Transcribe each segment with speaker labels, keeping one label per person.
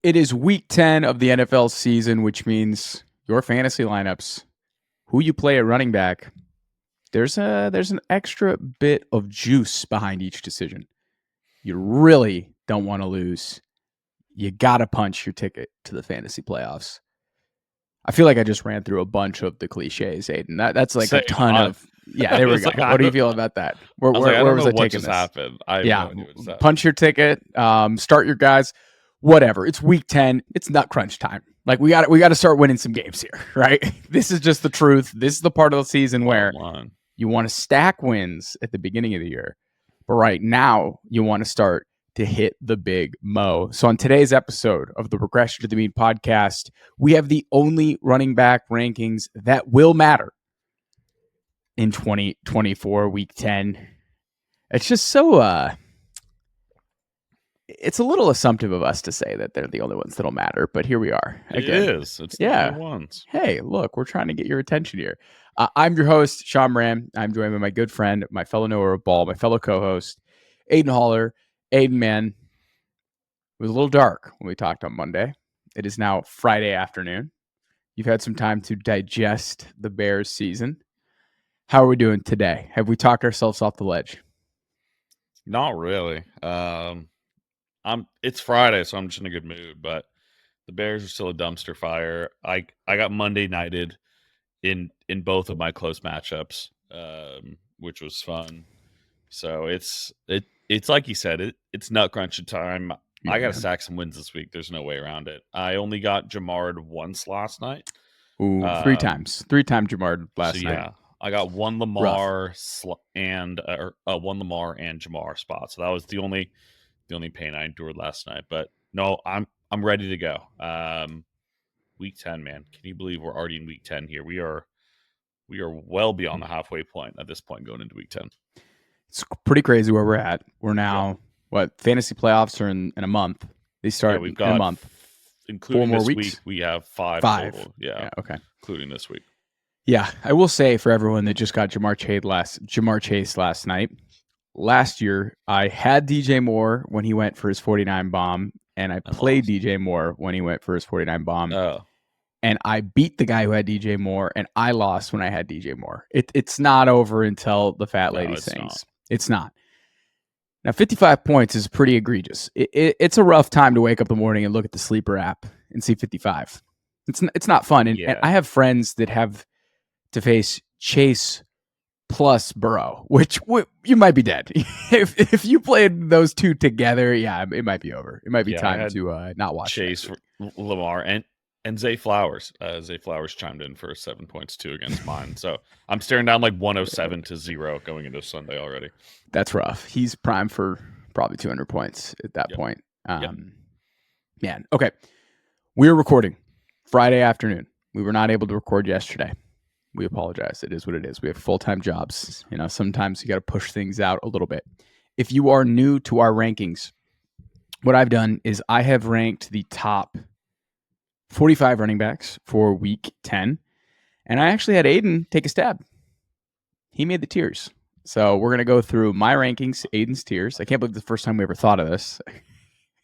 Speaker 1: It is week 10 of the NFL season, which means your fantasy lineups, who you play at running back, there's an extra bit of juice behind each decision. You really don't want to lose. You got to punch your ticket to the fantasy playoffs. I feel like I just ran through a bunch of the cliches, Aiden. That's like a ton of. Yeah, there we go. What do you feel about that? Where was I taking this?
Speaker 2: Happened.
Speaker 1: Punch your ticket. Start your guys. Whatever. It's week 10. It's nut crunch time. Like we got to start winning some games here, right? This is just the truth. This is the part of the season where you want to stack wins at the beginning of the year, but right now you want to start to hit the big mo. So on today's episode of the Regression to the Mean podcast, we have the only running back rankings that will matter in 2024 week 10. It's just so it's a little assumptive of us to say that they're the only ones that'll matter, but here we are.
Speaker 2: Again. It is. It's the only ones.
Speaker 1: Hey, look, we're trying to get your attention here. I'm your host, Sean Ram. I'm joined by my good friend, my fellow knower of ball, my fellow co-host, Aiden Haller. Aiden, man, it was a little dark when we talked on Monday. It is now Friday afternoon. You've had some time to digest the Bears season. How are we doing today? Have we talked ourselves off the ledge?
Speaker 2: Not really. It's Friday, so I'm just in a good mood, but the Bears are still a dumpster fire. I got Monday nighted in both of my close matchups, which was fun. So it's like you said, it's nut crunching time. Yeah. I got to stack some wins this week. There's no way around it. I only got Jahmyr once last night.
Speaker 1: Ooh, 3 times. 3 times Jahmyr last night. Yeah,
Speaker 2: I got one Lamar and Jahmyr spot. So that was the only pain I endured last night. But no, I'm ready to go. Week 10, man. Can you believe we're already in week 10 here? We are well beyond the halfway point at this point going into week 10.
Speaker 1: It's pretty crazy where we're at. We're now, fantasy playoffs are in a month. They start
Speaker 2: we've got
Speaker 1: in a month.
Speaker 2: Including
Speaker 1: 4 more
Speaker 2: this
Speaker 1: weeks?
Speaker 2: Week, we have 5 total. Yeah,
Speaker 1: okay.
Speaker 2: Including this week.
Speaker 1: Yeah, I will say for everyone that just got Jahmyr Chase last night, last year I had DJ Moore when he went for his 49 bomb, and I played DJ Moore when he went for his 49 bomb.
Speaker 2: Oh.
Speaker 1: And I beat the guy who had DJ Moore, and I lost when I had DJ Moore. It's not over until the fat lady sings. It's not. Now, 55 points is pretty egregious. It's a rough time to wake up in the morning and look at the sleeper app and see 55. It's not fun. And I have friends that have to face Chase plus Burrow, which you might be dead. if you played those two together, it might be over. It might be time to not watch
Speaker 2: Chase, Lamar, and Zay Flowers. Zay Flowers chimed in for 7 points too against mine. So I'm staring down like 107-0 going into Sunday already.
Speaker 1: That's rough. He's primed for probably 200 points at that point. Man, okay. We're recording Friday afternoon. We were not able to record yesterday. We apologize. It is what it is. We have full-time jobs. Sometimes you got to push things out a little bit. If you are new to our rankings, what I've done is I have ranked the top 45 running backs for week 10. And I actually had Aiden take a stab. He made the tiers. So we're going to go through my rankings, Aiden's tiers. I can't believe the first time we ever thought of this.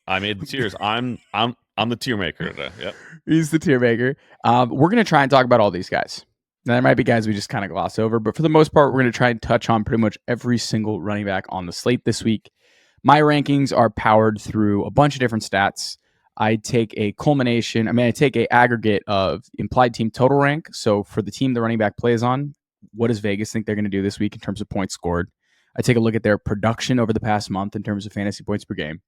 Speaker 2: I made the tiers. I'm the tier maker today. Yep.
Speaker 1: He's the tier maker. We're going to try and talk about all these guys. Now, there might be guys we just kind of gloss over, but for the most part, we're going to try and touch on pretty much every single running back on the slate this week. My rankings are powered through a bunch of different stats. I take a aggregate of implied team total rank. So for the team the running back plays on, what does Vegas think they're going to do this week in terms of points scored? I take a look at their production over the past month in terms of fantasy points per game.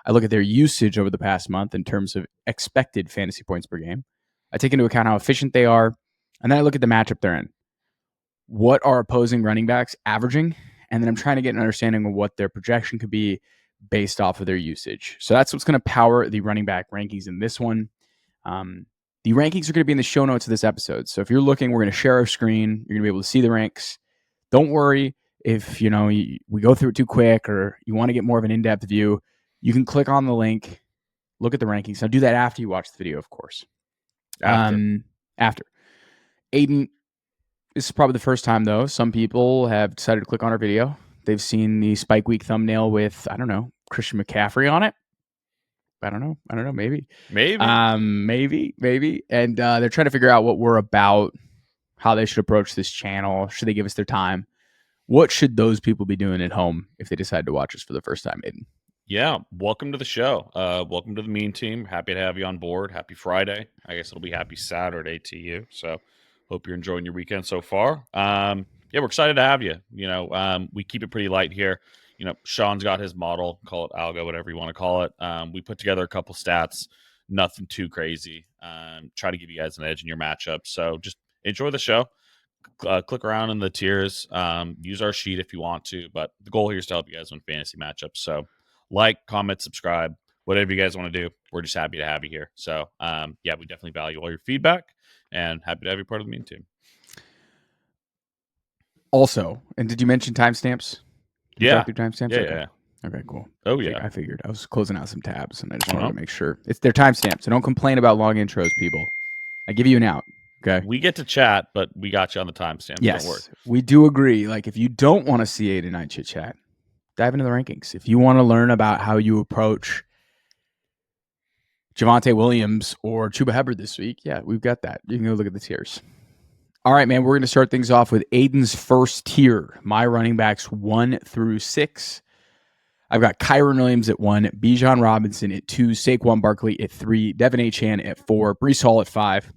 Speaker 1: I look at their usage over the past month in terms of expected fantasy points per game. I take into account how efficient they are. And then I look at the matchup they're in. What are opposing running backs averaging? And then I'm trying to get an understanding of what their projection could be based off of their usage. So that's what's going to power the running back rankings in this one. The rankings are going to be in the show notes of this episode. So if you're looking, we're going to share our screen. You're going to be able to see the ranks. Don't worry if we go through it too quick or you want to get more of an in-depth view. You can click on the link, look at the rankings. Now do that after you watch the video, of course. After. Aiden, this is probably the first time, though. Some people have decided to click on our video. They've seen the Spike Week thumbnail with, Christian McCaffrey on it. I don't know. Maybe.
Speaker 2: Maybe.
Speaker 1: And they're trying to figure out what we're about, how they should approach this channel. Should they give us their time? What should those people be doing at home if they decide to watch us for the first time, Aiden?
Speaker 2: Yeah, welcome to the show. Welcome to the Mean Team. Happy to have you on board. Happy Friday. I guess it'll be happy Saturday to you. So hope you're enjoying your weekend so far. We're excited to have you. We keep it pretty light here. Sean's got his model, call it algo, whatever you want to call it. We put together a couple stats, nothing too crazy. Try to give you guys an edge in your matchup. So just enjoy the show. Click around in the tiers. Use our sheet if you want to, but the goal here is to help you guys win fantasy matchups. So like, comment, subscribe, whatever you guys want to do. We're just happy to have you here. So we definitely value all your feedback and happy to have you part of the Mean Team.
Speaker 1: Also, and did you mention timestamps?
Speaker 2: Yeah.
Speaker 1: Timestamps?
Speaker 2: Yeah.
Speaker 1: Okay, cool.
Speaker 2: Oh, yeah.
Speaker 1: I figured. I was closing out some tabs, and I just wanted to make sure. It's their timestamps, so don't complain about long intros, people. I give you an out, okay?
Speaker 2: We get to chat, but we got you on the timestamps.
Speaker 1: Yes,
Speaker 2: don't worry.
Speaker 1: We do agree. Like, if you don't want to see 8 and 9 chit-chat, dive into the rankings. If you want to learn about how you approach Javonte Williams or Chuba Hubbard this week, we've got that. You can go look at the tiers. All right, man, we're going to start things off with Aiden's first tier, my running backs 1 through 6. I've got Kyren Williams at 1, Bijan Robinson at 2, Saquon Barkley at 3, Devin Achane at 4, Breece Hall at 5,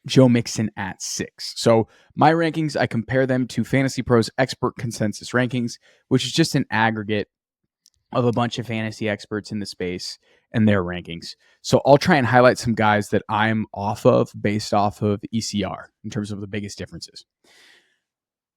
Speaker 1: Joe Mixon at 6. So my rankings, I compare them to Fantasy Pros expert consensus rankings, which is just an aggregate of a bunch of fantasy experts in the space and their rankings. So I'll try and highlight some guys that I'm off of based off of ECR in terms of the biggest differences.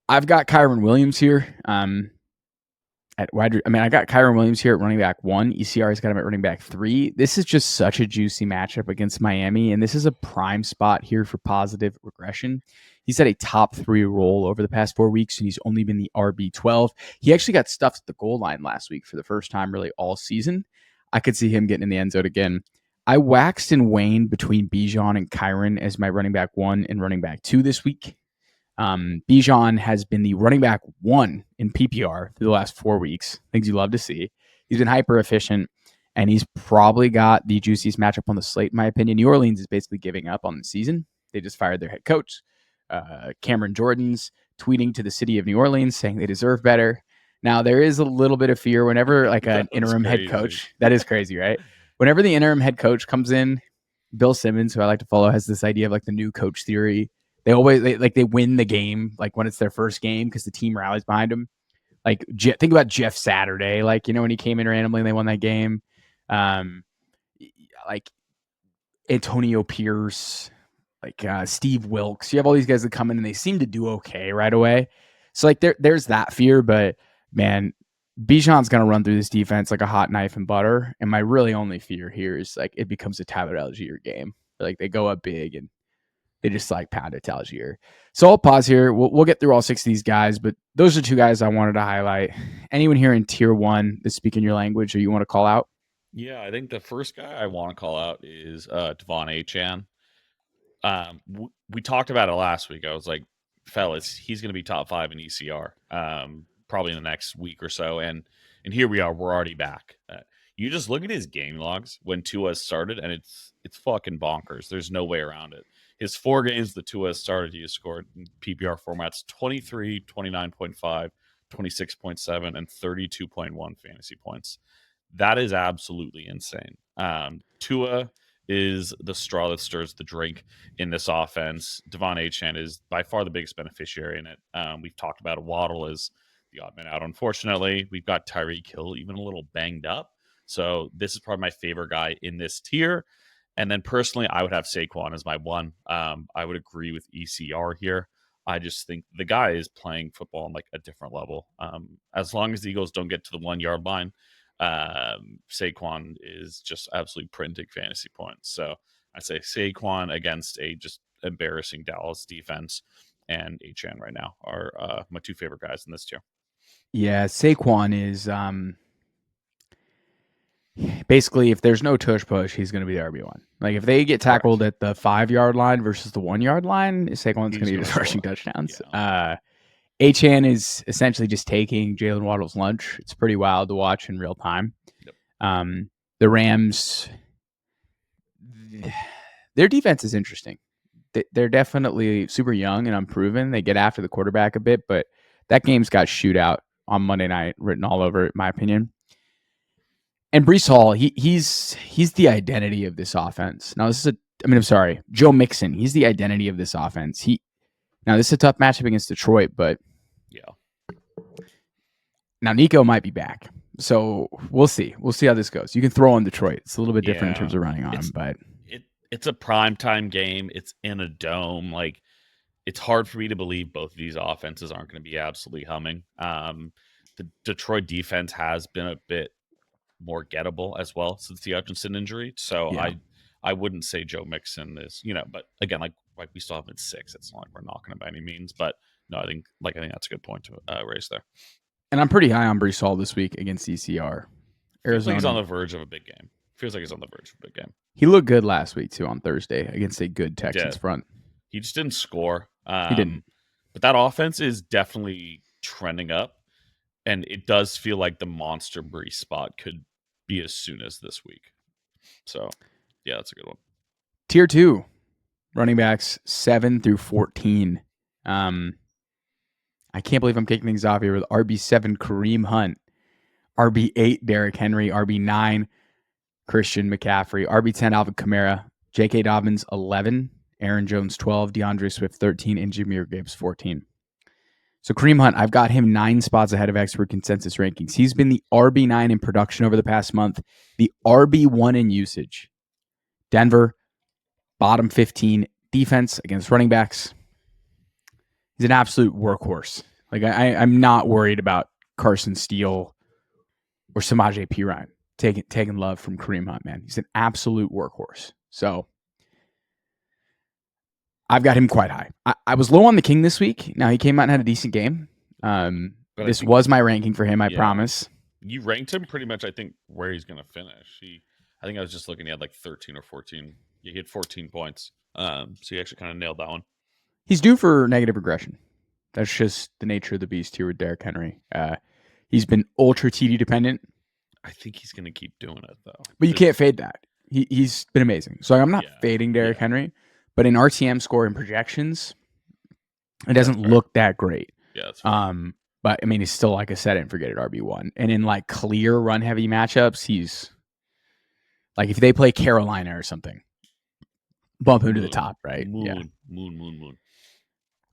Speaker 1: I've got Kyren Williams here. At wide, I got Kyren Williams here at running back 1. ECR has got him at running back 3. This is just such a juicy matchup against Miami, and this is a prime spot here for positive regression. He's had a top 3 role over the past 4 weeks, and he's only been the RB12. He actually got stuffed at the goal line last week for the first time really all season. I could see him getting in the end zone again. I waxed and waned between Bijan and Kyren as my running back 1 and running back 2 this week. Bijan has been the running back 1 in PPR for the last 4 weeks. Things you love to see. He's been hyper efficient, and he's probably got the juiciest matchup on the slate, in my opinion. New Orleans is basically giving up on the season. They just fired their head coach. Cameron Jordan's tweeting to the city of New Orleans saying they deserve better. Now, there is a little bit of fear whenever an interim head coach. That is crazy, right? Whenever the interim head coach comes in, Bill Simmons, who I like to follow, has this idea of the new coach theory. They always they win the game when it's their first game because the team rallies behind them. Think about Jeff Saturday, when he came in randomly and they won that game. Antonio Pierce, Steve Wilkes. You have all these guys that come in and they seem to do okay right away. So there's that fear, but man, Bijan's gonna run through this defense like a hot knife and butter. And my really only fear here is it becomes a Tyler Algier game. They go up big and they just pound it to Algier. So I'll pause here. We'll get through all 6 of these guys, but those are 2 guys I wanted to highlight. Anyone here in tier 1 that's speaking your language or you want to call out?
Speaker 2: Yeah, I think the first guy I want to call out is Devon Achane. We talked about it last week. I was like, fellas, he's going to be top 5 in ECR probably in the next week or so. And here we are. We're already back. You just look at his game logs when Tua started, and it's fucking bonkers. There's no way around it. His 4 games that Tua started, he has scored in PPR formats 23, 29.5, 26.7, and 32.1 fantasy points. That is absolutely insane. Tua is the straw that stirs the drink in this offense. Devon Achane is by far the biggest beneficiary in it. We've talked about Waddle as the odd man out, unfortunately. We've got Tyreek Hill even a little banged up. So this is probably my favorite guy in this tier. And then personally, I would have Saquon as my 1. I would agree with ECR here. I just think the guy is playing football on a different level. As long as the Eagles don't get to the 1-yard line, Saquon is just absolutely printing fantasy points. So I say Saquon against a just embarrassing Dallas defense, and Achane right now are my 2 favorite guys in this tier.
Speaker 1: Yeah, Saquon is basically, if there's no tush push, he's going to be the RB1. If they get tackled at the 5-yard line versus the 1-yard line, Saquon's going to get his rushing touchdowns. Yeah. Achane is essentially just taking Jaylen Waddle's lunch. It's pretty wild to watch in real time. Yep. The Rams, their defense is interesting. They're definitely super young and unproven. They get after the quarterback a bit, but that game's got shootout on Monday night written all over it, in my opinion. And Breece Hall, he's the identity of this offense. Now I'm sorry, Joe Mixon. He's the identity of this offense. Now this is a tough matchup against Detroit, but
Speaker 2: yeah.
Speaker 1: Now Nico might be back, so we'll see. We'll see how this goes. You can throw on Detroit. It's a little bit different in terms of running on him, but
Speaker 2: it's a primetime game. It's in a dome. Like, it's hard for me to believe both of these offenses aren't going to be absolutely humming. The Detroit defense has been a bit more gettable as well since the Hutchinson injury. So
Speaker 1: yeah.
Speaker 2: I wouldn't say Joe Mixon is, but again, like we still have him at 6. It's not like we're knocking him by any means, but no, I think that's a good point to raise there.
Speaker 1: And I'm pretty high on Breece Hall this week against ECR.
Speaker 2: Feels like he's on the verge of a big game. He
Speaker 1: looked good last week too on Thursday against a good Texans front.
Speaker 2: He just didn't score.
Speaker 1: He didn't.
Speaker 2: But that offense is definitely trending up, and it does feel like the monster Breece spot could be as soon as this week. So, yeah, that's a good one.
Speaker 1: Tier 2, running backs 7 through 14. I can't believe I'm kicking things off here with RB7 Kareem Hunt, RB8 Derrick Henry, RB9 Christian McCaffrey, RB10 Alvin Kamara, J.K. Dobbins 11, Aaron Jones 12, DeAndre Swift 13, and Jahmyr Gibbs 14. So Kareem Hunt, I've got him 9 spots ahead of expert consensus rankings. He's been the RB9 in production over the past month, the RB1 in usage. Denver, bottom 15 defense against running backs. He's an absolute workhorse. Like I'm not worried about Carson Steele or Samaje Perine taking love from Kareem Hunt, man. He's an absolute workhorse. So I've got him quite high. I was low on the King this week. Now he came out and had a decent game. This was my ranking for him, I promise.
Speaker 2: You ranked him pretty much, I think, where he's going to finish. I think I was just looking, he had like 13 or 14. He had 14 points. So he actually kind of nailed that one.
Speaker 1: He's due for negative regression. That's just the nature of the beast here with Derrick Henry. He's been ultra TD dependent.
Speaker 2: I think he's going to keep doing it, though.
Speaker 1: But you can't fade that. He's been amazing. So I'm not fading Derrick Henry, but in RTM score and projections, it doesn't look that great.
Speaker 2: Yeah, that's fair.
Speaker 1: But I mean, he's still, like I said, and forget it, RB1. And in like clear run heavy matchups, he's like, if they play Carolina or something, bump him to the top, right?
Speaker 2: Moon.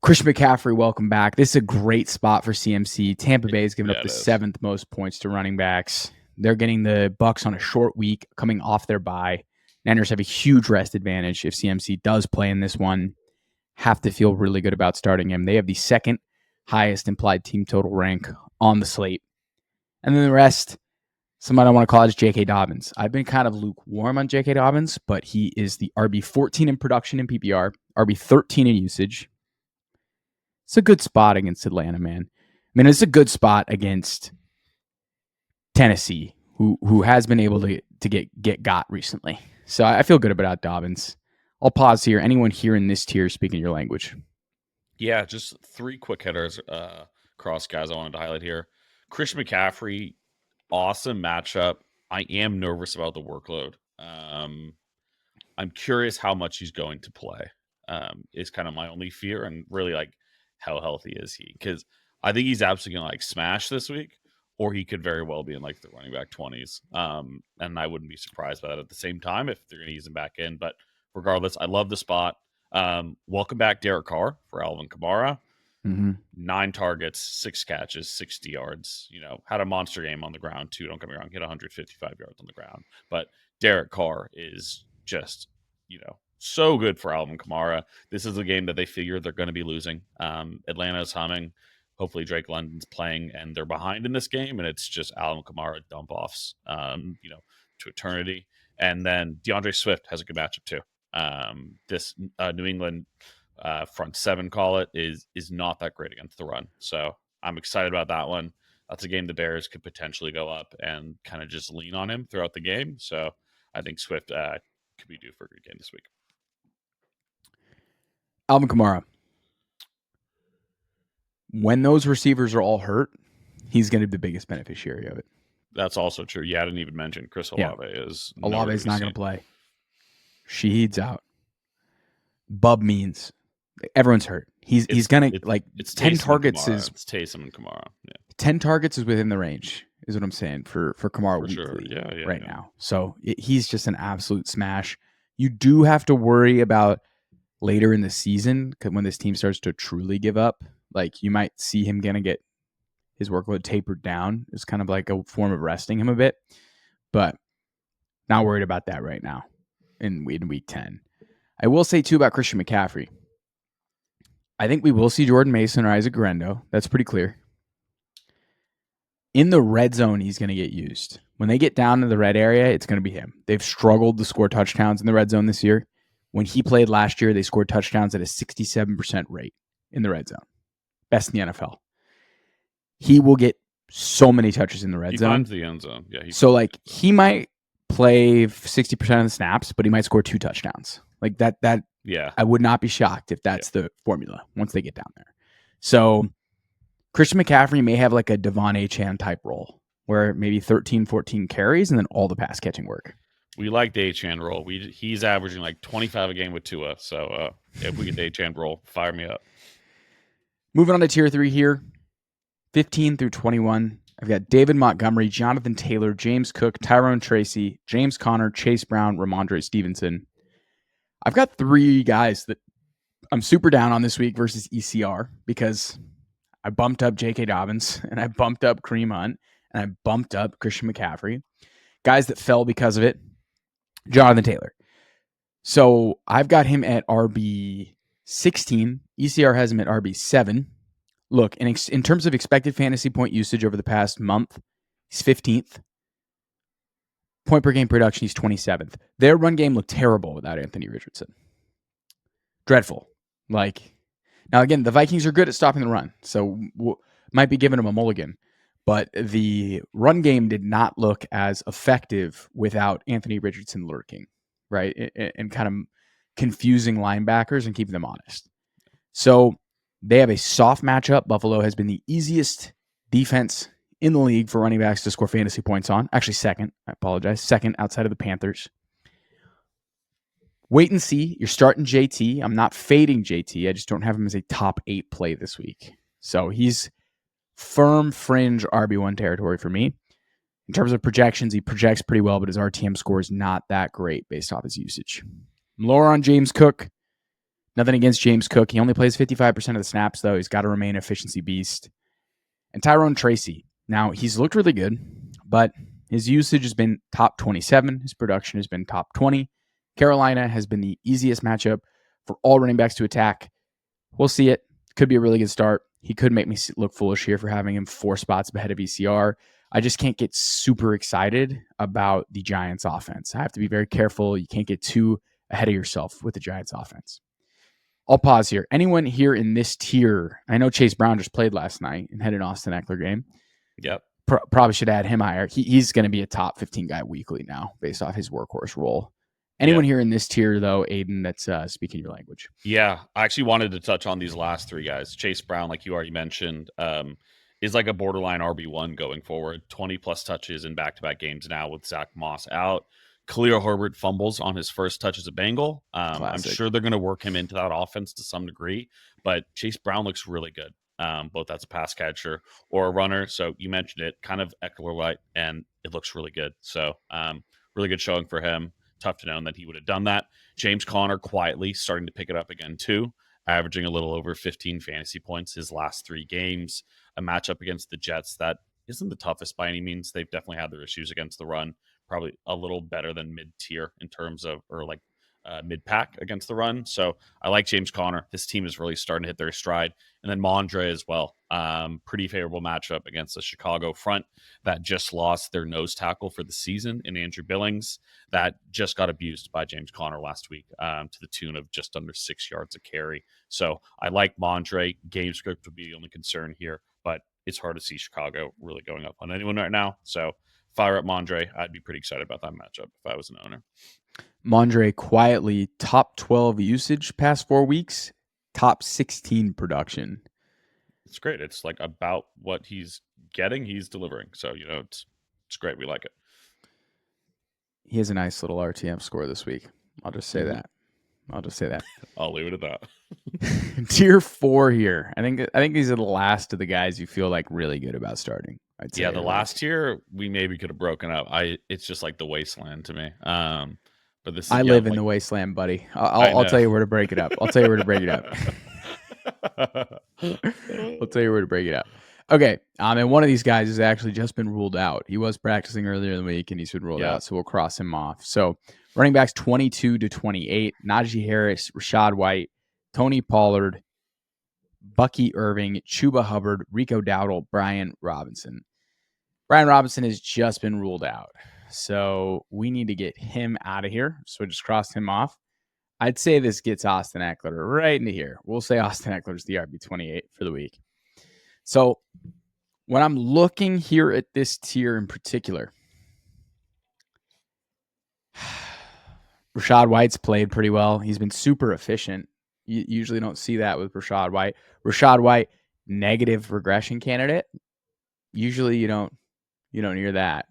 Speaker 1: Christian McCaffrey, welcome back. This is a great spot for CMC. Tampa Bay is giving up the 7th most points to running backs. They're getting the Bucs on a short week coming off their bye. Niners have a huge rest advantage if CMC does play in this one. Have to feel really good about starting him. They have the 2nd highest implied team total rank on the slate. And then the rest, somebody I want to call it is J.K. Dobbins. I've been kind of lukewarm on J.K. Dobbins, but he is the RB14 in production in PPR, RB13 in usage. It's a good spot against Atlanta, man. I mean, it's a good spot against Tennessee, who has been able to get got recently. So I feel good about Dobbins. I'll pause here. Anyone here in this tier speaking your language?
Speaker 2: Yeah, just 3 quick hitters across guys I wanted to highlight here. Christian McCaffrey, awesome matchup. I am nervous about the workload. I'm curious how much he's going to play. Is kind of my only fear, and really like how healthy is he? Because I think he's absolutely going to like smash this week, or he could very well be in like the running back 20s. And I wouldn't be surprised by that at the same time if they're going to use him back in. But regardless, I love the spot. Welcome back, Derek Carr for Alvin Kamara. 9 targets, 6 catches, 60 yards. Had a monster game on the ground too. Don't get me wrong, hit 155 yards on the ground. But Derek Carr is just, so good for Alvin Kamara. This is a game that they figure they're going to be losing. Atlanta's humming. Hopefully Drake London's playing, and they're behind in this game, and it's just Alvin Kamara dump offs, to eternity. And then DeAndre Swift has a good matchup too. This New England front 7, call it, is not that great against the run. So I'm excited about that one. That's a game the Bears could potentially go up and kind of just lean on him throughout the game. So I think Swift could be due for a good game this week.
Speaker 1: Alvin Kamara. When those receivers are all hurt, he's going to be the biggest beneficiary of it.
Speaker 2: That's also true. Yeah, I didn't even mention Chris Olave is nowhere to
Speaker 1: Olave's
Speaker 2: be
Speaker 1: not
Speaker 2: seen.
Speaker 1: going to play. Shaheed's out. Bub means everyone's hurt. He's going to like
Speaker 2: it's
Speaker 1: 10
Speaker 2: Taysom
Speaker 1: targets
Speaker 2: and Kamara.
Speaker 1: is
Speaker 2: It's Taysom and Kamara. Yeah,
Speaker 1: 10 targets is within the range, is what I'm saying for Kamara
Speaker 2: for
Speaker 1: weekly
Speaker 2: sure. Yeah,
Speaker 1: right now. So he's just an absolute smash. You do have to worry about later in the season when this team starts to truly give up. Like you might see him gonna get his workload tapered down. It's kind of like a form of resting him a bit, but not worried about that right now in week 10. I will say too about Christian McCaffrey. I think we will see Jordan Mason or Isaac Guerrero. That's pretty clear. In the red zone, he's going to get used. When they get down to the red area, it's going to be him. They've struggled to score touchdowns in the red zone this year. When he played last year, they scored touchdowns at a 67% rate in the red zone. Best in the NFL. He will get so many touches in the red zone.
Speaker 2: He finds the end zone. Yeah.
Speaker 1: So, like, he might play 60% of the snaps, but he might score 2 touchdowns. Like, that
Speaker 2: yeah.
Speaker 1: I would not be shocked if that's the formula once they get down there. So, Christian McCaffrey may have like a Devon Achane type role where maybe 13, 14 carries and then all the pass catching work.
Speaker 2: We like the Achane role. He's averaging like 25 a game with Tua. So if we get the Achane role, fire me up.
Speaker 1: Moving on to tier 3 here, 15 through 21. I've got David Montgomery, Jonathan Taylor, James Cook, Tyrone Tracy, James Conner, Chase Brown, Rhamondre Stevenson. I've got 3 guys that I'm super down on this week versus ECR because I bumped up J.K. Dobbins and I bumped up Kareem Hunt and I bumped up Christian McCaffrey. Guys that fell because of it, Jonathan Taylor. So I've got him at RB 16. ECR has him at RB 7. Look, in terms of expected fantasy point usage over the past month, he's 15th. Point per game production, he's 27th. Their run game looked terrible without Anthony Richardson. Dreadful. Now, again, the Vikings are good at stopping the run, so might be giving them a mulligan. But the run game did not look as effective without Anthony Richardson lurking, right? And kind of confusing linebackers and keeping them honest. So they have a soft matchup. Buffalo has been the easiest defense in the league for running backs to score fantasy points on. Actually, second. I apologize. Second outside of the Panthers. Wait and see. You're starting JT. I'm not fading JT. I just don't have him as a top 8 play this week. So he's firm fringe RB1 territory for me. In terms of projections, he projects pretty well, but his RTM score is not that great based off his usage. I'm lower on James Cook. Nothing against James Cook. He only plays 55% of the snaps, though. He's got to remain an efficiency beast. And Tyrone Tracy. Now, he's looked really good, but his usage has been top 27. His production has been top 20. Carolina has been the easiest matchup for all running backs to attack. We'll see it. Could be a really good start. He could make me look foolish here for having him 4 spots ahead of ECR. I just can't get super excited about the Giants offense. I have to be very careful. You can't get too ahead of yourself with the Giants offense. I'll pause here. Anyone here in this tier? I know Chase Brown just played last night and had an Austin Ekeler game.
Speaker 2: Yep.
Speaker 1: Probably should add him higher. He's going to be a top 15 guy weekly now based off his workhorse role. Anyone here in this tier, though, Aiden, that's speaking your language?
Speaker 2: Yeah, I actually wanted to touch on these last 3 guys. Chase Brown, like you already mentioned, is like a borderline RB1 going forward. 20-plus touches in back-to-back games now with Zach Moss out. Khalil Herbert fumbles on his first touch as a Bengal. I'm sure they're going to work him into that offense to some degree, but Chase Brown looks really good, both as a pass catcher or a runner. So you mentioned it, kind of Ekeler-like, and it looks really good. So really good showing for him. Tough to know that he would have done that. James Conner quietly starting to pick it up again too, averaging a little over 15 fantasy points his last 3 games. A matchup against the Jets that isn't the toughest by any means. They've definitely had their issues against the run. Probably a little better than mid-tier in terms of, or like mid-pack against the run. So I like James Conner. This team is really starting to hit their stride. And then Rhamondre as well. Pretty favorable matchup against the Chicago front that just lost their nose tackle for the season in Andrew Billings that just got abused by James Conner last week to the tune of just under 6 yards a carry. So I like Rhamondre. Game script would be the only concern here, but it's hard to see Chicago really going up on anyone right now. So fire up Rhamondre. I'd be pretty excited about that matchup if I was an owner.
Speaker 1: Rhamondre quietly top 12 usage past 4 weeks, top 16 production.
Speaker 2: It's great. It's like about what he's getting, he's delivering. So, it's It's great. We like it.
Speaker 1: He has a nice little RTM score this week. I'll just say that.
Speaker 2: I'll leave it at that.
Speaker 1: Tier 4 here. I think these are the last of the guys you feel like really good about starting. I'd say.
Speaker 2: Yeah, the last tier we maybe could have broken up. It's just like the wasteland to me. But this is,
Speaker 1: I live in the wasteland, buddy. I'll tell you where to break it up. I'll tell you where to break it up. Okay. And one of these guys has actually just been ruled out. He was practicing earlier in the week and he's been ruled out. So we'll cross him off. So running backs 22 to 28, Najee Harris, Rachaad White, Tony Pollard, Bucky Irving, Chuba Hubbard, Rico Dowdle, Brian Robinson. Brian Robinson has just been ruled out. So we need to get him out of here. So we just crossed him off. I'd say this gets Austin Ekeler right into here. We'll say Austin Ekeler is the RB28 for the week. So when I'm looking here at this tier in particular, Rachaad White's played pretty well. He's been super efficient. You usually don't see that with Rachaad White. Rachaad White, negative regression candidate. Usually you don't hear that.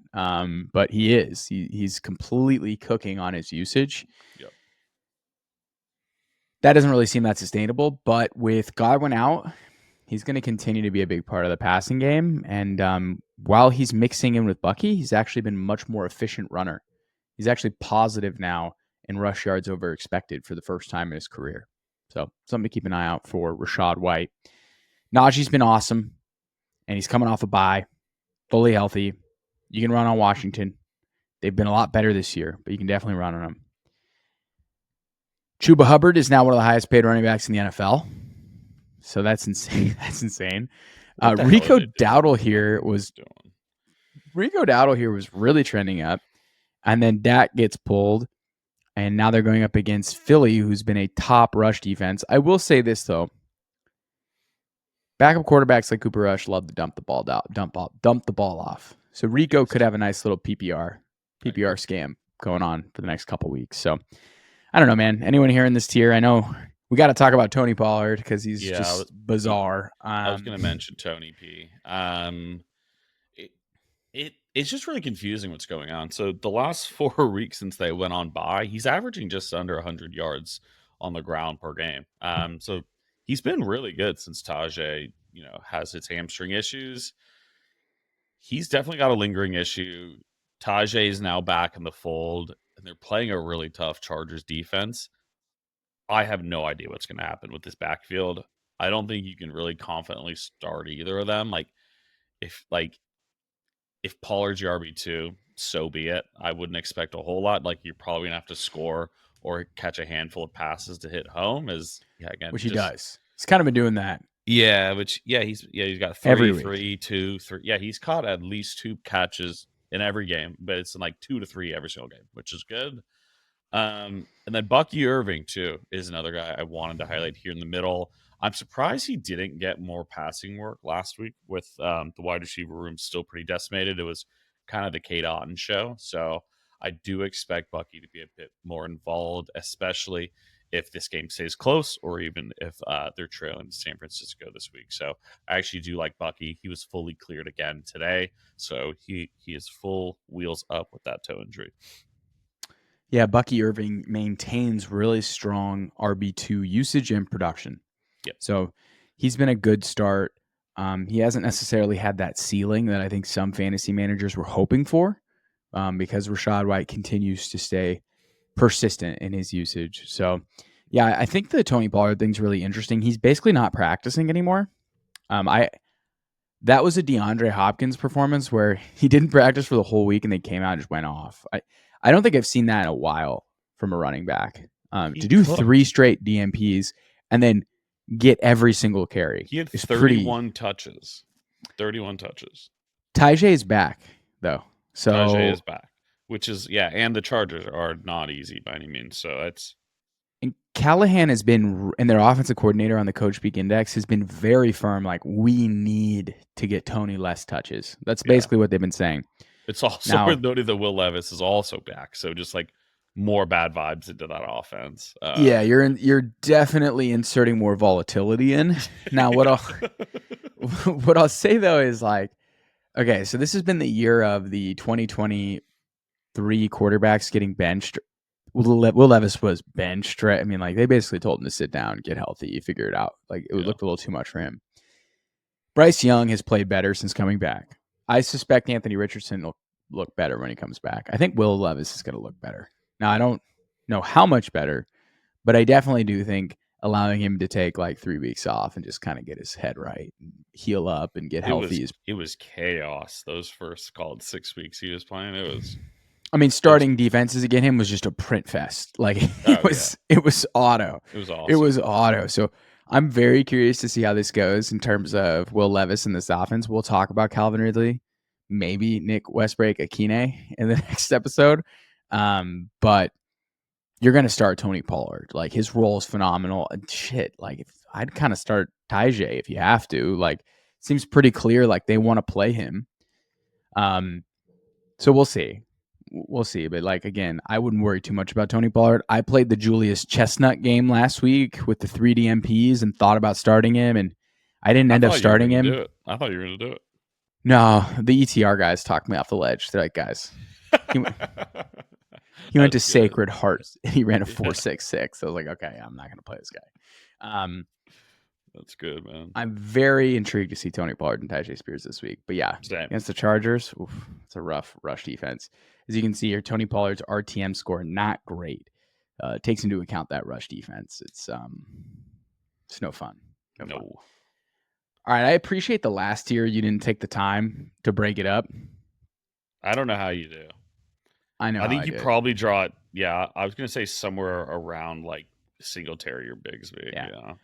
Speaker 1: But he is. He's completely cooking on his usage.
Speaker 2: Yep.
Speaker 1: That doesn't really seem that sustainable, but with Godwin out, he's going to continue to be a big part of the passing game. And while he's mixing in with Bucky, he's actually been much more efficient runner. He's actually positive now in rush yards over expected for the first time in his career. So something to keep an eye out for Rachaad White. Najee's been awesome, and he's coming off a bye, fully healthy. You can run on Washington. They've been a lot better this year, but you can definitely run on them. Chuba Hubbard is now one of the highest paid running backs in the NFL. So that's insane. Rico Dowdle here was really trending up. And then Dak gets pulled. And now they're going up against Philly, who's been a top rush defense. I will say this, though. Backup quarterbacks like Cooper Rush love to dump the ball off. So Rico could have a nice little PPR scam going on for the next couple weeks. So I don't know, man. Anyone here in this tier? I know we got to talk about Tony Pollard because he's just bizarre.
Speaker 2: I was going to mention Tony P. It's just really confusing what's going on. So the last 4 weeks since they went on bye, he's averaging just under 100 yards on the ground per game. So he's been really good since Tajay, has his hamstring issues. He's definitely got a lingering issue. Tajay is now back in the fold, and they're playing a really tough Chargers defense. I have no idea what's going to happen with this backfield. I don't think you can really confidently start either of them. If Pollard's your RB2, so be it. I wouldn't expect a whole lot. You're probably gonna have to score or catch a handful of passes to hit home.
Speaker 1: Which he does. He's kind of been doing that.
Speaker 2: Yeah, he's got 3, 2, 3. Yeah, he's caught at least 2 catches in every game, but it's in 2 to 3 every single game, which is good. And then Bucky Irving too is another guy I wanted to highlight here in the middle. I'm surprised he didn't get more passing work last week with the wide receiver room still pretty decimated. It was kind of the Kate Otten show. So I do expect Bucky to be a bit more involved, especially if this game stays close or even if they're trailing San Francisco this week. So I actually do like Bucky. He was fully cleared again today. So he is full wheels up with that toe injury.
Speaker 1: Yeah, Bucky Irving maintains really strong RB2 usage and production.
Speaker 2: Yep.
Speaker 1: So he's been a good start. He hasn't necessarily had that ceiling that I think some fantasy managers were hoping for because Rachaad White continues to stay persistent in his usage. So, yeah, I think the Tony Pollard thing's really interesting. He's basically not practicing anymore. That was a DeAndre Hopkins performance where he didn't practice for the whole week and they came out and just went off. I don't think I've seen that in a while from a running back. To do 3 straight DMPs and then get every single carry.
Speaker 2: He had 31 touches. 31 touches.
Speaker 1: Tajay is back, though. So
Speaker 2: Tajay is back, which is, and the Chargers are not easy by any means. So it's.
Speaker 1: And Callahan has been, and their offensive coordinator on the Coach Speak Index has been very firm. We need to get Tony less touches. That's basically what they've been saying.
Speaker 2: It's also worth noting that Will Levis is also back. So just more bad vibes into that offense.
Speaker 1: You're definitely inserting more volatility in. Now, what I'll say though is Okay, so this has been the year of the 2023 quarterbacks getting benched. Will Levis was benched, right? I mean, like they basically told him to sit down, get healthy, figure it out. Like it looked a little too much for him. Bryce Young has played better since coming back. I suspect Anthony Richardson will look better when he comes back. I think Will Levis is going to look better. Now, I don't know how much better, but I definitely do think allowing him to take like 3 weeks off and just kind of get his head right, and heal up and get healthy
Speaker 2: It was chaos those first called 6 weeks he was playing. It was.
Speaker 1: I mean, starting defenses against him was just a print fest. Like it was auto.
Speaker 2: It was awesome.
Speaker 1: It was auto. So I'm very curious to see how this goes in terms of Will Levis and this offense. We'll talk about Calvin Ridley, maybe Nick Westbrook, Achane in the next episode. But you're going to start Tony Pollard. Like his role is phenomenal. And shit, like I'd kind of start Tajay if you have to. Like seems pretty clear like they want to play him. So we'll see. We'll see. But like again, I wouldn't worry too much about Tony Pollard. I played the Julius Chestnut game last week with the 3 DMPs and thought about starting him, and I didn't end up starting him.
Speaker 2: I thought you were going to do it.
Speaker 1: No, the ETR guys talked me off the ledge. They're like, guys, he went to Sacred Heart and he ran a 4.66. I was like, okay, I'm not going to play this guy.
Speaker 2: That's good, man.
Speaker 1: I'm very intrigued to see Tony Pollard and Tajay Spears this week. But yeah, against the Chargers, it's a rough rush defense. As you can see here, Tony Pollard's RTM score not great. Takes into account that rush defense. It's no fun. No fun. All right, I appreciate the last year you didn't take the time to break it up.
Speaker 2: I don't know how you do.
Speaker 1: I know.
Speaker 2: I think you probably draw it. Yeah, I was going to say somewhere around like Singletary or Bigsby. Yeah.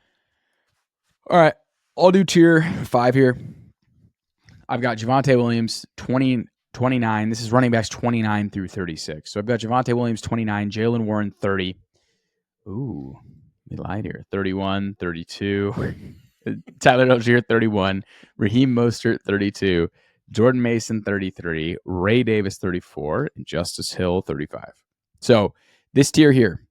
Speaker 1: All right, I'll do tier 5 here. I've got Javonte Williams, 29. This is running backs 29 through 36. So I've got Javonte Williams, 29, Jaylen Warren, 30. Ooh, we lied here. 31, 32. Tyler Algier, 31. Raheem Mostert, 32. Jordan Mason, 33. Ray Davis, 34. And Justice Hill, 35. So this tier here,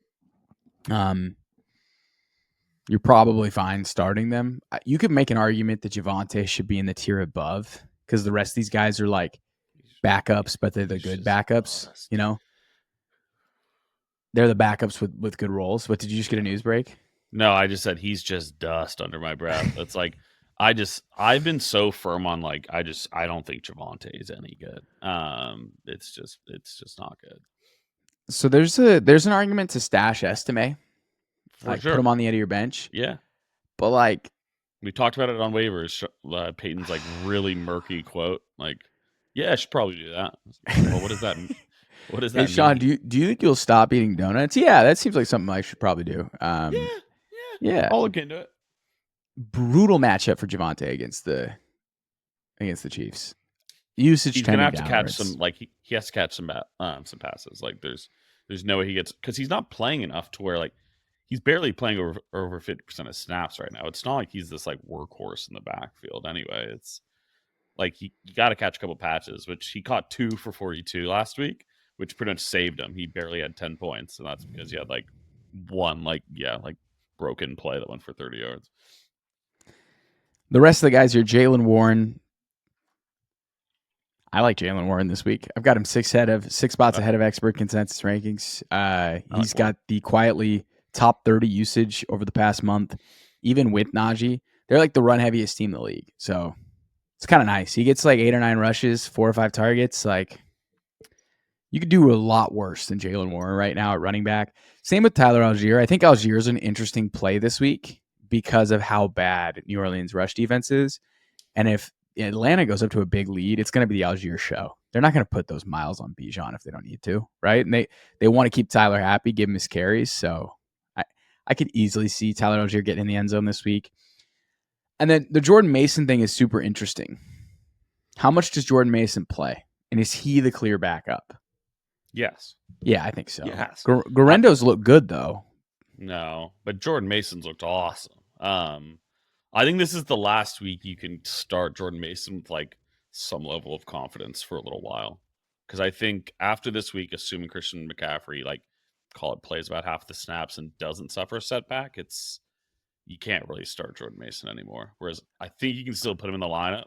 Speaker 1: you're probably fine starting them. You could make an argument that Javonte should be in the tier above because the rest of these guys are like backups, but they're the good backups, you know? They're the backups with good roles. But did you just get a news break?
Speaker 2: No, I just said he's just dust under my breath. It's like I've been so firm on like I don't think Javonte is any good. It's just not good.
Speaker 1: So there's an argument to stash Estime.
Speaker 2: For sure.
Speaker 1: Put him on the end of your bench.
Speaker 2: Yeah.
Speaker 1: But like
Speaker 2: we talked about it on waivers. Peyton's like really murky quote. Like, yeah, I should probably do that. Well, what does that mean? What does that mean?
Speaker 1: Sean, do you think you'll stop eating donuts? Yeah, that seems like something I should probably do. Yeah.
Speaker 2: I'll look into it.
Speaker 1: Brutal matchup for Javonte against the Chiefs. Usage
Speaker 2: he's gonna have to catch some like he has to catch some passes. Like there's no way he gets because he's not playing enough to where like he's barely playing over 50% of snaps right now. It's not like he's this like workhorse in the backfield anyway. It's like you got to catch a couple patches, which he caught 2 for 42 last week, which pretty much saved him. He barely had 10 points, and that's because he had like one broken play that went for 30 yards.
Speaker 1: The rest of the guys here, Jaylen Warren. I like Jaylen Warren this week. I've got him 6 spots ahead of expert consensus rankings. He's got the quietly top 30 usage over the past month, even with Najee. They're like the run heaviest team in the league. So it's kind of nice. He gets like 8 or 9 rushes, 4 or 5 targets. Like you could do a lot worse than Jaylen Warren right now at running back. Same with Tyler Algier. I think Algier is an interesting play this week because of how bad New Orleans rush defense is. And if Atlanta goes up to a big lead, it's going to be the Algier show. They're not going to put those miles on Bijan if they don't need to, right? And they want to keep Tyler happy, give him his carries. So I could easily see Tyler Algier getting in the end zone this week. And then the Jordan Mason thing is super interesting. How much does Jordan Mason play? And is he the clear backup?
Speaker 2: Yes.
Speaker 1: Yeah, I think so.
Speaker 2: Yes.
Speaker 1: Garendo's look good, though.
Speaker 2: No, but Jordan Mason's looked awesome. I think this is the last week you can start Jordan Mason with like some level of confidence for a little while. Because I think after this week, assuming Christian McCaffrey, like call it plays about half the snaps and doesn't suffer a setback, you can't really start Jordan Mason anymore. Whereas I think you can still put him in the lineup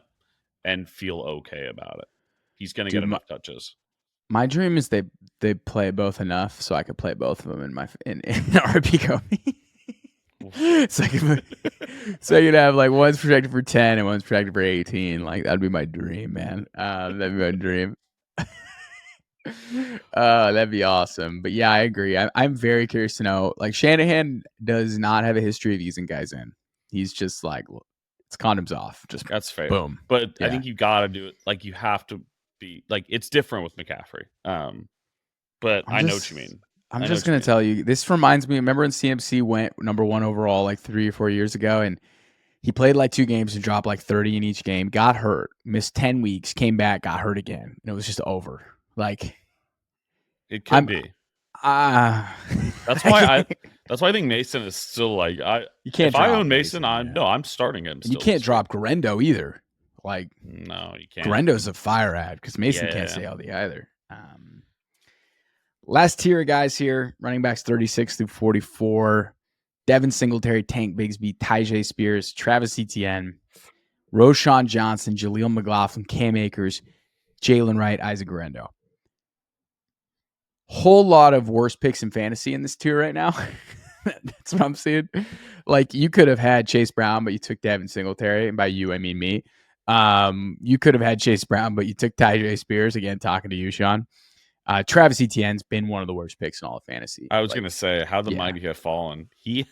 Speaker 2: and feel okay about it. He's going to get
Speaker 1: Dude,
Speaker 2: enough touches.
Speaker 1: my dream is they play both enough so I could play both of them in RP so I could have like one's projected for 10 and one's projected for 18. Like that'd be my dream, man. That'd be my dream. That'd be awesome. But yeah, I agree. I'm very curious to know. Like Shanahan does not have a history of easing guys in. He's just like, it's condoms off. Just
Speaker 2: that's fair.
Speaker 1: Boom.
Speaker 2: But
Speaker 1: Yeah.
Speaker 2: I think you got to do it. Like you have to be like it's different with McCaffrey. But I know what you mean.
Speaker 1: I'm just going to tell you, this reminds me, remember when CMC went number 1 overall like 3 or 4 years ago, and he played like 2 games and dropped like 30 in each game, got hurt, missed 10 weeks, came back, got hurt again, and it was just over. Like
Speaker 2: it could be. That's why I think Mason is still like
Speaker 1: you can't.
Speaker 2: If I own Mason, I'm starting him.
Speaker 1: You can't drop Grendo either. Like
Speaker 2: no, you can't.
Speaker 1: Grendo's a fire ad because Mason can't stay healthy either. Last tier of guys here, running backs 36 through 44. Devin Singletary, Tank Bigsby, Tyjae Spears, Travis Etienne, Roschon Johnson, Jaleel McLaughlin, Cam Akers, Jalen Wright, Isaac Grendo. Whole lot of worst picks in fantasy in this tier right now. That's what I'm seeing. Like you could have had Chase Brown, but you took Devin Singletary, and by you I mean me. You could have had Chase Brown, but you took Tyjae Spears. Again, talking to you, Sean. Travis Etienne's been one of the worst picks in all of fantasy.
Speaker 2: I was gonna say how the mighty have fallen. He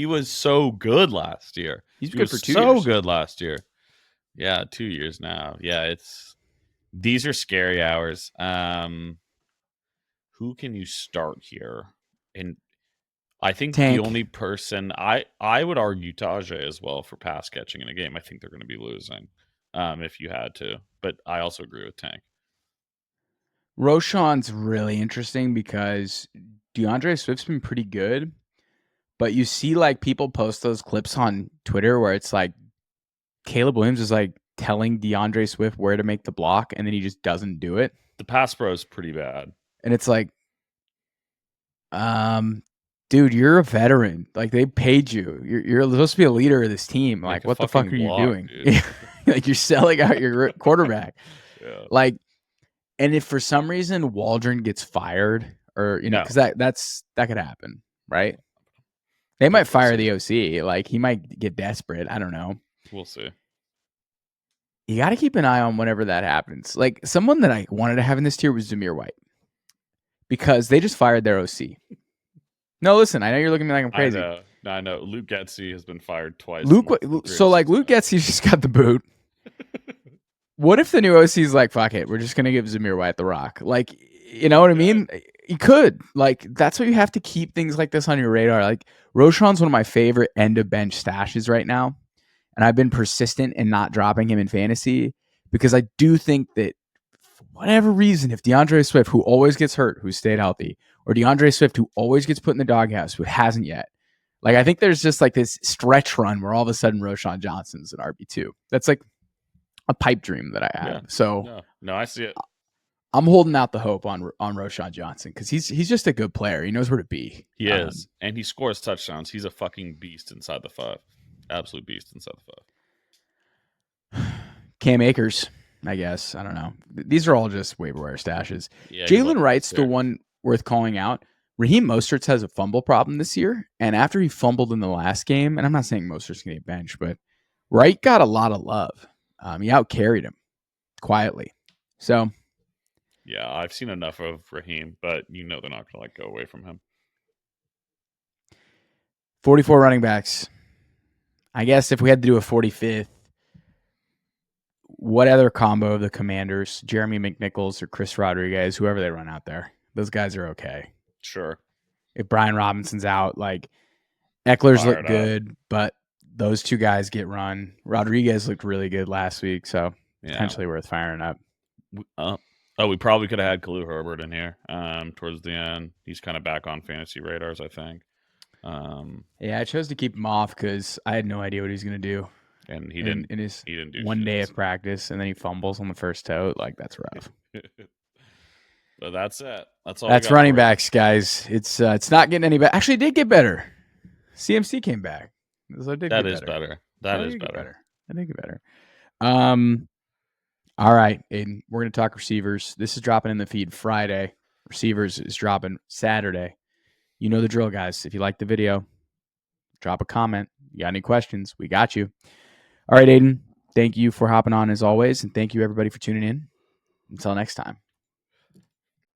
Speaker 2: was so good last year.
Speaker 1: He's good for 2 years.
Speaker 2: So good last year. Yeah, 2 years now. Yeah, these are scary hours. Who can you start here? And I think
Speaker 1: Tank.
Speaker 2: the only person I would argue Tajay as well for pass catching in a game. I think they're going to be losing if you had to. But I also agree with Tank.
Speaker 1: Roschon's really interesting because DeAndre Swift's been pretty good, but you see like people post those clips on Twitter where it's like Caleb Williams is like telling DeAndre Swift where to make the block and then he just doesn't do it.
Speaker 2: The pass pro is pretty bad.
Speaker 1: And it's like, dude, you're a veteran. Like they paid you. You're supposed to be a leader of this team. Like what the fuck are you doing? Like you're selling out your quarterback.
Speaker 2: Yeah.
Speaker 1: Like, and if for some reason Waldron gets fired, or because that could happen, right? They might fire the OC. Like he might get desperate. I don't know.
Speaker 2: We'll see.
Speaker 1: You got to keep an eye on whenever that happens. Like someone that I wanted to have in this tier was Jahmyr White because they just fired their OC. No, listen, I know you're looking at me like I'm crazy.
Speaker 2: I know. Luke Getsy has been fired twice.
Speaker 1: Luke Getsy just got the boot. What if the new OC is like, fuck it, we're just gonna give Jahmyr White the rock? Like, you know what I mean? You could. Like, that's why you have to keep things like this on your radar. Like, Roschon's one of my favorite end of bench stashes right now. And I've been persistent in not dropping him in fantasy because I do think that for whatever reason, if DeAndre Swift, who always gets hurt, who stayed healthy, or DeAndre Swift, who always gets put in the doghouse, who hasn't yet, like, I think there's just like this stretch run where all of a sudden Roschon Johnson's an RB2. That's like a pipe dream that I have.
Speaker 2: Yeah.
Speaker 1: So
Speaker 2: no, I see it.
Speaker 1: I'm holding out the hope on Roschon Johnson because he's just a good player. He knows where to be.
Speaker 2: He is, and he scores touchdowns. He's a fucking beast inside the 5. Absolute beast inside the 5.
Speaker 1: Cam Akers, I guess. I don't know. These are all just waiver wire stashes.
Speaker 2: Yeah,
Speaker 1: Jalen Wright's the one worth calling out. Raheem Mostert's has a fumble problem this year, and after he fumbled in the last game, and I'm not saying Mostert's going to get benched, but Wright got a lot of love. He outcarried him quietly. So,
Speaker 2: yeah, I've seen enough of Raheem, but they're not going to go away from him.
Speaker 1: 44 running backs. I guess if we had to do a 45th, what other combo of the Commanders, Jeremy McNichols or Chris Rodriguez, whoever they run out there, those guys are okay.
Speaker 2: Sure.
Speaker 1: If Brian Robinson's out, like Eckler's looked good, but those two guys get run. Rodriguez looked really good last week, so potentially worth firing up.
Speaker 2: We probably could have had Khalil Herbert in here towards the end. He's kind of back on fantasy radars, I think.
Speaker 1: I chose to keep him off because I had no idea what he was going to do.
Speaker 2: And he didn't do
Speaker 1: one day of practice, and then he fumbles on the first tote. Like, that's rough.
Speaker 2: But that's it. That's all.
Speaker 1: That's running backs, guys. It's not getting any better. Actually, it did get better. CMC came back. So
Speaker 2: that is better. That is better.
Speaker 1: I think better. All right, Aiden, we're going to talk receivers. This is dropping in the feed Friday. Receivers is dropping Saturday. You know the drill, guys. If you like the video, drop a comment. You got any questions? We got you. All right, Aiden, thank you for hopping on as always, and thank you, everybody, for tuning in. Until next time.